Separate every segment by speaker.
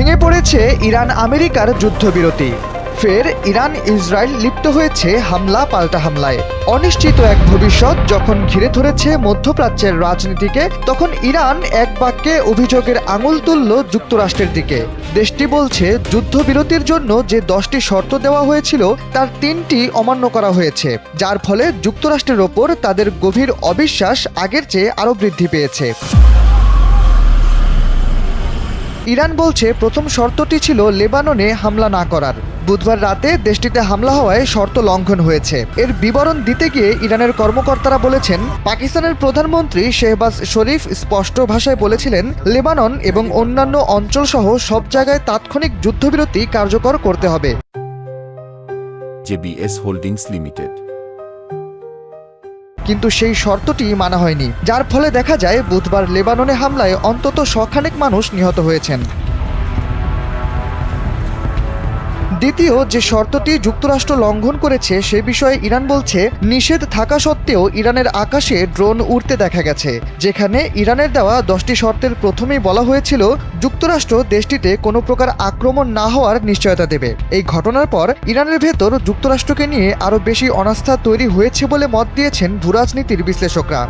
Speaker 1: ভেঙে পড়েছে ইরান আমেরিকার যুদ্ধবিরতি। ফের ইরান ইসরায়েল লিপ্ত হয়েছে হামলা পাল্টা হামলায়। অনিশ্চিত এক ভবিষ্যৎ যখন ঘিরে ধরেছে মধ্যপ্রাচ্যের রাজনীতিকে, তখন ইরান এক বাক্যে অভিযোগের আঙুল তুলল যুক্তরাষ্ট্রের দিকে। দেশটি বলছে যুদ্ধবিরতির জন্য যে 10টি শর্ত দেওয়া হয়েছিল তার 3টি অমান্য করা হয়েছে, যার ফলে যুক্তরাষ্ট্রের ওপর তাদের গভীর অবিশ্বাস আগের চেয়ে আরও বৃদ্ধি পেয়েছে। ইরান বলছে প্রথম শর্তটি ছিল লেবাননে হামলা না করার। বুধবার রাতে দেশটিতে হামলা হওয়ায় শর্ত লঙ্ঘন হয়েছে। এর বিবরণ দিতে গিয়ে ইরানের কর্মকর্তারা বলেছেন, পাকিস্তানের প্রধানমন্ত্রী শেহবাজ শরীফ স্পষ্ট ভাষায় বলেছিলেন লেবানন এবং অন্যান্য অঞ্চলসহ সব জায়গায় তাৎক্ষণিক যুদ্ধবিরতি কার্যকর করতে হবে।
Speaker 2: JBS holdings limited.
Speaker 1: কিন্তু সেই শর্তটি মানা হয়নি, যার ফলে দেখা যায় বুধবার লেবাননে হামলায় অন্তত শখানেক মানুষ নিহত হয়েছেন। দ্বিতীয় যে শর্তটি যুক্তরাষ্ট্র লঙ্ঘন করেছে সে বিষয়ে ইরান বলছে, নিষেধ থাকা সত্ত্বেও ইরানের আকাশে ড্রোন উড়তে দেখা গেছে, যেখানে ইরানের দেওয়া 10টি শর্তের প্রথমেই বলা হয়েছিল যুক্তরাষ্ট্র দেশটিতে কোনো প্রকার আক্রমণ না হওয়ার নিশ্চয়তা দেবে। এই ঘটনার পর ইরানের ভেতর যুক্তরাষ্ট্রকে নিয়ে আরও বেশি অনাস্থা তৈরি হয়েছে বলে মত দিয়েছেন ভূরাজনীতির বিশ্লেষকরা।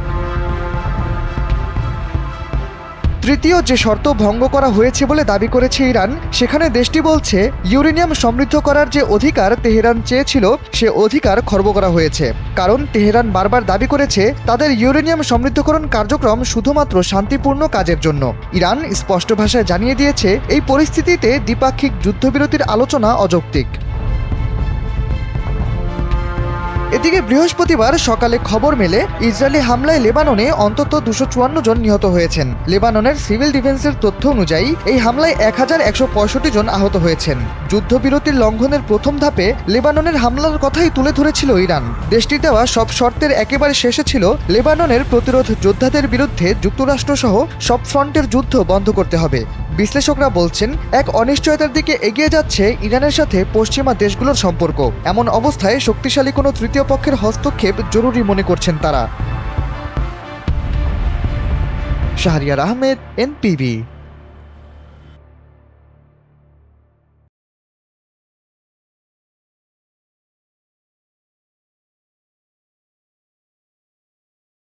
Speaker 1: তৃতীয় যে শর্ত ভঙ্গ করা হয়েছে বলে দাবি করেছে ইরান, সেখানে দেশটি বলছে ইউরেনিয়াম সমৃদ্ধ করার যে অধিকার তেহরান চেয়েছিল সে অধিকার খর্ব করা হয়েছে। কারণ তেহরান বারবার দাবি করেছে তাদের ইউরেনিয়াম সমৃদ্ধকরণ কার্যক্রম শুধুমাত্র শান্তিপূর্ণ কাজের জন্য। ইরান স্পষ্ট ভাষায় জানিয়ে দিয়েছে এই পরিস্থিতিতে দ্বিপাক্ষিক যুদ্ধবিরতির আলোচনা অযৌক্তিক। এদিকে বৃহস্পতিবার সকালে খবর মেলে ইসরায়েলি হামলায় লেবাননে অন্তত 254 জন নিহত হয়েছেন। লেবাননের সিভিল ডিফেন্সের তথ্য অনুযায়ী এই হামলায় 1165 জন আহত হয়েছেন। যুদ্ধবিরতির লঙ্ঘনের প্রথম ধাপে লেবাননের হামলার কথাই তুলে ধরেছিল ইরান। দেশটি দেওয়া সব শর্তের একেবারে শেষে ছিল লেবাননের প্রতিরোধ যোদ্ধাদের বিরুদ্ধে যুক্তরাষ্ট্রসহ সব ফ্রন্টের যুদ্ধ বন্ধ করতে হবে। বিশ্লেষকরা বলছেন, এক অনিশ্চয়তার দিকে এগিয়ে যাচ্ছে ইরানের সাথে পশ্চিমা দেশগুলোর সম্পর্ক। এমন অবস্থায় শক্তিশালী কোনো তৃতীয় পক্ষের হস্তক্ষেপ জরুরি মনে করছেন তারা। শাহরিয়ার আহমেদ, এনপিবি।